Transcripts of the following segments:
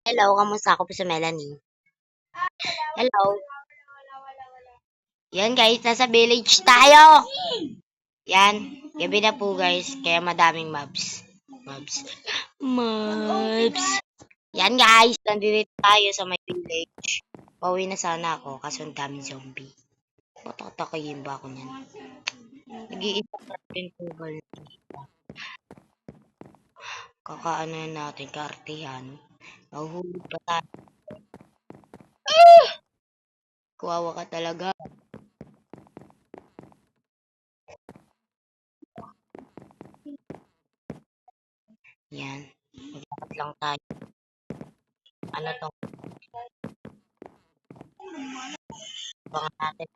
Hello, kamusta? Ako po si Melanie. Hello. Yan guys, nasa village tayo. Yan, gabi na po guys, kaya madaming mobs. Mobs. Mobs. Yan guys, nandito tayo sa may village. Pauwi na sana ako, kaso ang daming zombie. Matatakihin ba ako niyan? Nag-iisa pa rin po ba? Kakaano natin, kaartihan. Mahuhulog pa tayo. Kuwawa ka talaga. Yan. Maglakad lang tayo. Ano to? Bangan natin.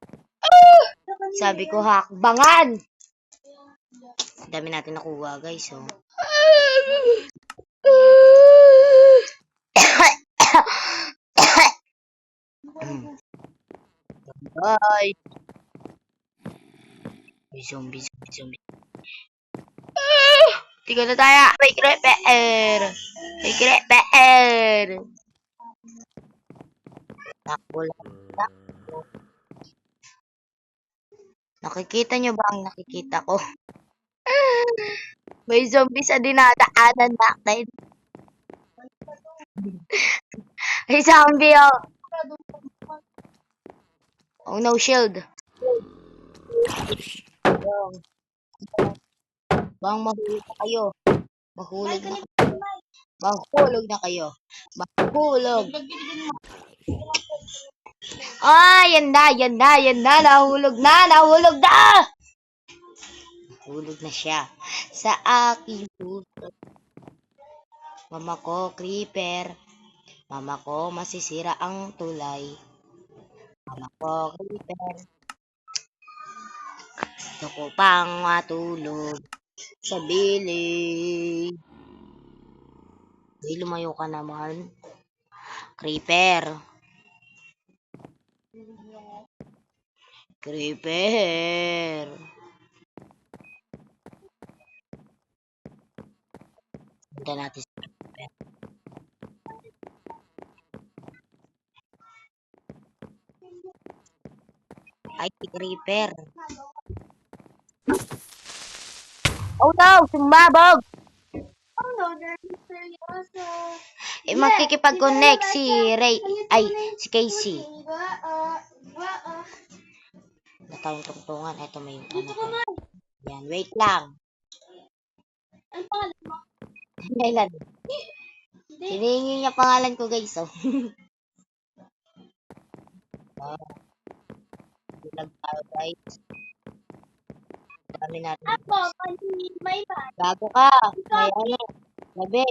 Sabi ko hakbangan! Dami natin nakuha guys, oh. Bye! Zombie. Tiga na tayo! May creeper! Takbo lang. Takbo. Nakikita nyo ba ang nakikita ko? May zombie sa dinadaanan natin. May zombie, oh. Oh no, shield. Bang mahulog na kayo. Mahulog na kayo. Mahulog. Ah, yan na. Nahulog na. Hulog na siya. Sa aking puso. Mama ko, creeper. Mama ko, masisira ang tulay. Mama ko, creeper. Gusto ko pang matulog sa bilig. Hey, lumayo ka naman. Creeper. Punta natin sa creeper. Ay, creeper. Oh no, sumabog! Oh no, seryoso. Makikipag-connect si Ray, si Casey. Natawang tungtungan. Ito may Yan, wait lang. Ano pangalan mo? Kailan? Hinihingi niya pangalan ko guys, oh. Bilag tayo guys. Dami natin. May gago ka. May ano. Gabi.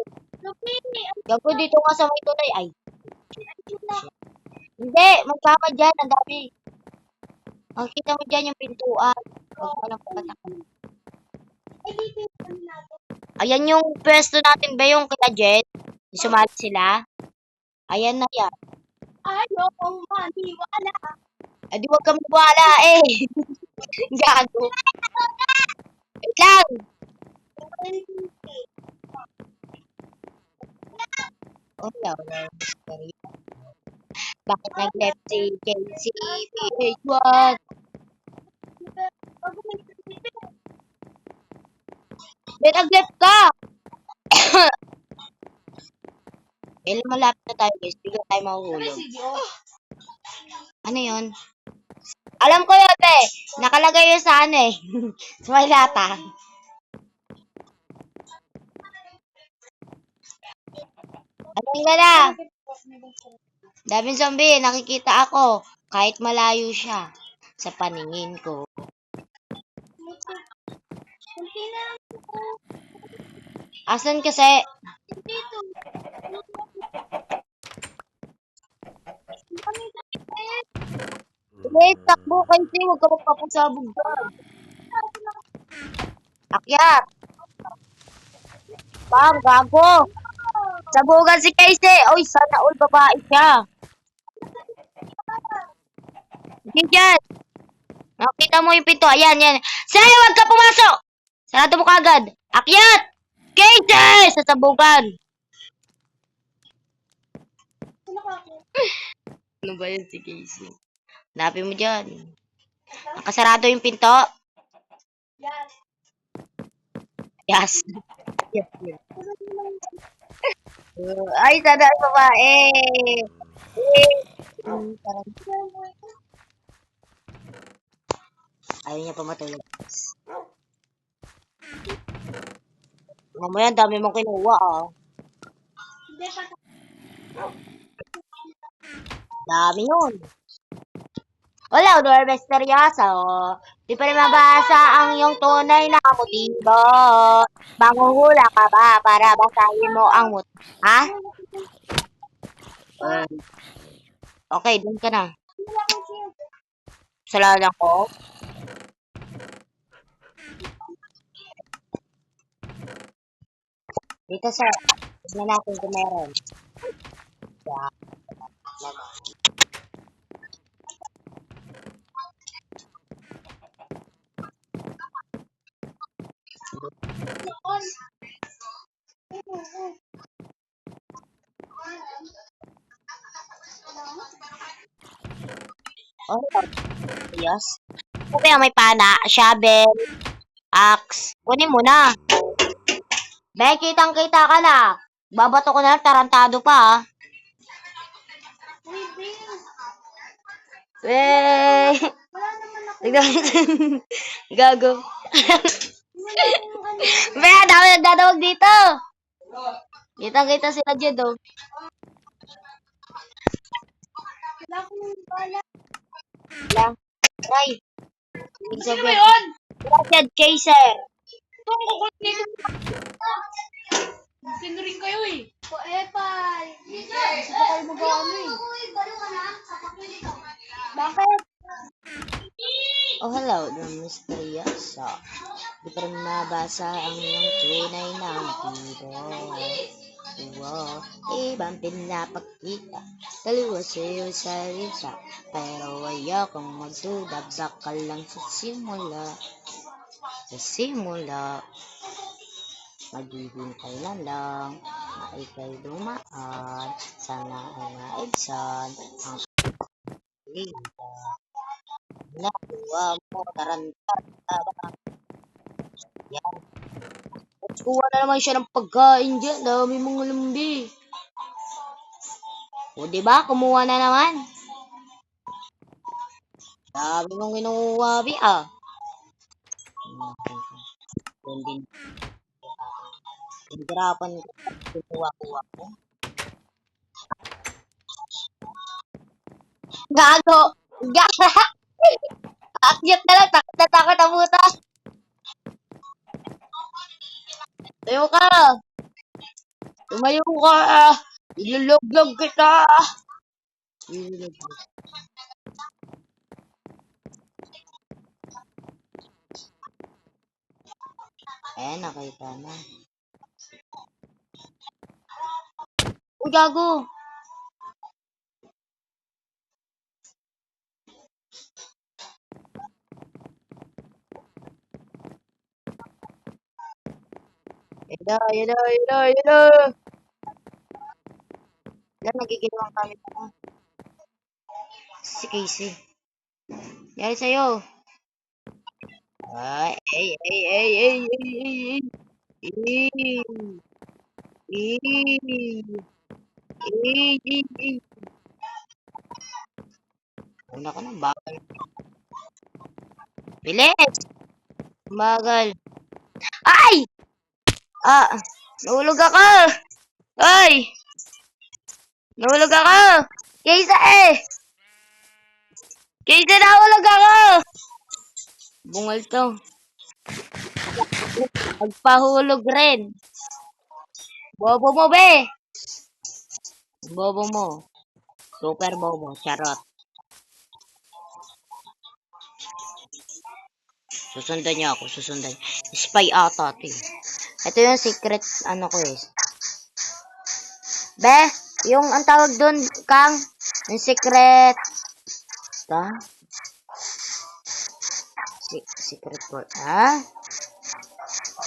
Gago dito nga sa may tunay. Ay. Hindi. Magkama dyan. Ang dami. Makikita mo dyan yung pintuan. Huwag mo nang pagkatakan. Ayan yung pwesto natin ba yung kaya Jet? Sumali sila. Ayan na yan. Ayokong maniwala. Di wag kang maniwala eh. Gago. Wait lang. Oh, no. Bakit nag-left si Casey? PH1. Ben, nag-left ka. Kailan malapit na tayo guys. Bigla tayo mahuhulog. Ano yun? Alam ko yun eh. Nakalagay yun sa ano eh. Sa may lata. Anong na? Daming zombie. Nakikita ako. Kahit malayo siya. Sa paningin ko. Asan kasi? Wait, takbo kasi. Huwag ka magpapasabog ka. Akyat. Bang, gago. Sabugan si Casey. Uy, sana all babae siya. Hindi dyan. Nakita mo yung pinto. Ayan, yan. Sa'yo, huwag ka pumasok. Sarado mo kagad. Akyat. Casey! Sasabugan. Ano ba yun si Casey? Hanapin mo dyan. Nakasarado yung pinto. Yes. Yes, yes. Ay, sana ang babae. Ayaw niya pa matulog. Mamaya, ang dami mong kinuha, ah. Dami yun. Wala, Lord Misteryoso. Di pa rin mabasa ang iyong tunay na motibo. Manghuhula ka ba para basahin mo ang motibo? Ha? Okay, dun ka na. Salamat ko. Dito, sir. Tignan natin kung meron. Oh, yes. Okay, may pana, shovel, axe. Kunin mo na. Be, kitang-kita ka na. Babato ko na lang, tarantado pa, ha. Eh, gago. Be, dami nagdadawag dito. Kitang-kita sila dyan, oh. Lang. Ay, ibig sabihin. Gracias, Chaser. Sinring kayo eh. Epal. Gusto ko kayo mag-ano eh. Bakit? Oh, hello, the misteryoso. Di pa rin mabasa ang iyong tunay na motibo. Wow, ibang pinapakita. Dalawa sa iyong salita. Pero ayokong magduda. Baka lang sa simula. Sa simula. Magiging kailan lang na ika'y dumaan. Sana ay naibsan ang kalita. Nakuha mo, tarantada ba? Yan. At kuha na naman siya ng pagkain dyan. Dami mong lambi. O, diba? Kumuha na naman. Dami mong kinuha, bi, ah. Hindi. Hirapan ko. Kinuha-kuha ko. Gago! Gago! Akyat na lang. Takot na takot ang puta. Tayo ka. Tumayo ka. Ilulog-log kita. Ilulog-log. Ayan, nakita na. Uy, gago. Yun na. Yan, nagigilawang kami na. Si Casey. Yari sa'yo. Ay. Una ka na, bagal. Bilis! Bagal. Ay! Ah! Nahulog ako! Ay! Nahulog ako! Kaysa eh! Kaysa nahulog ako! Bungal to. Magpahulog rin. Bobo mo, be! Bobo mo. Super bobo. Charot. Susundan niya ako. Susundan. Spy ata ito eh. Ito yung secret ano ko eh. Be, yung ang tawag doon, Kang, yung secret. Ta? Secret word. Ha?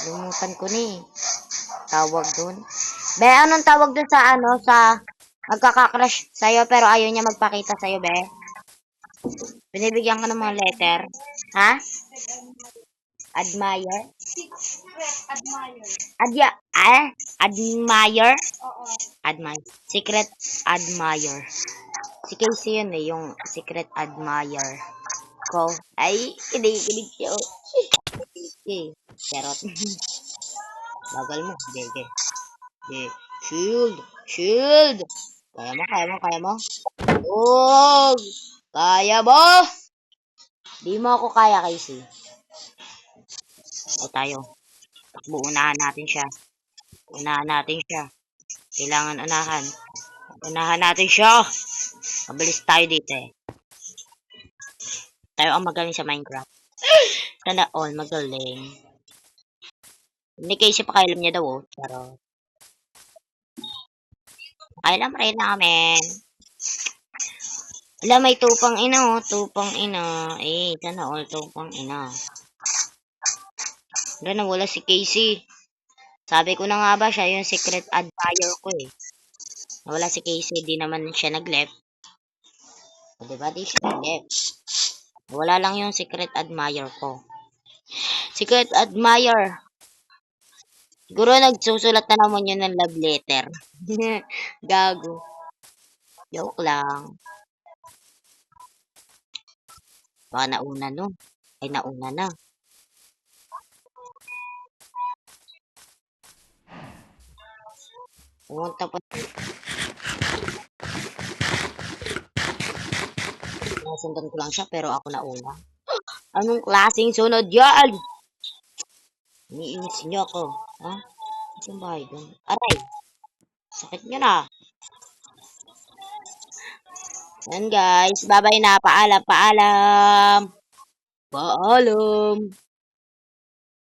Lumutan ko ni. Tawag doon. Be, anong tawag doon sa ano, sa Magkaka-crush sa'yo pero ayaw niya magpakita sa'yo, be. Binibigyan ka ng mga letter. Ha? Admire? Secret admirer. Admire? Oo. Admire. Secret admire. Si Casey yun eh, yung secret admire ko. Ay, kinikilig siya. Okay. Charot. Bagal mo. Sige. Okay. Shield. Shield. Kaya mo. Oh! Kaya mo! Di mo ako kaya, Casey. O tayo. Takbo, unahan natin siya. Kailangan unahan. Unahan natin siya. Mabilis tayo dito eh. Tayo ang magaling sa Minecraft. Sana all magaling. Hindi Casey pakailam niya daw oh. Pero pakailam rin namin. Wala, may tupang ina oh. Tupang ina. Eh, sana all tupang ina. Wala, nawala si Casey. Sabi ko na nga ba siya yung secret admirer ko eh. Nawala si Casey, di naman siya nag-left. O, diba? Di siya nag-left. Wala lang yung secret admirer ko. Secret admirer. Siguro nagsusulat na naman yun ng love letter. Gago. Joke lang. Baka nauna no. Ay, nauna na. Pumunta pa. Nasundan ko lang siya pero ako nauna. Anong klaseng sunod yan? Iniinis niyo ako. Ha? Saan bahay doon? Aray! Sakit niyo na. Yan guys. Bye-bye na. Paalam. Paalam.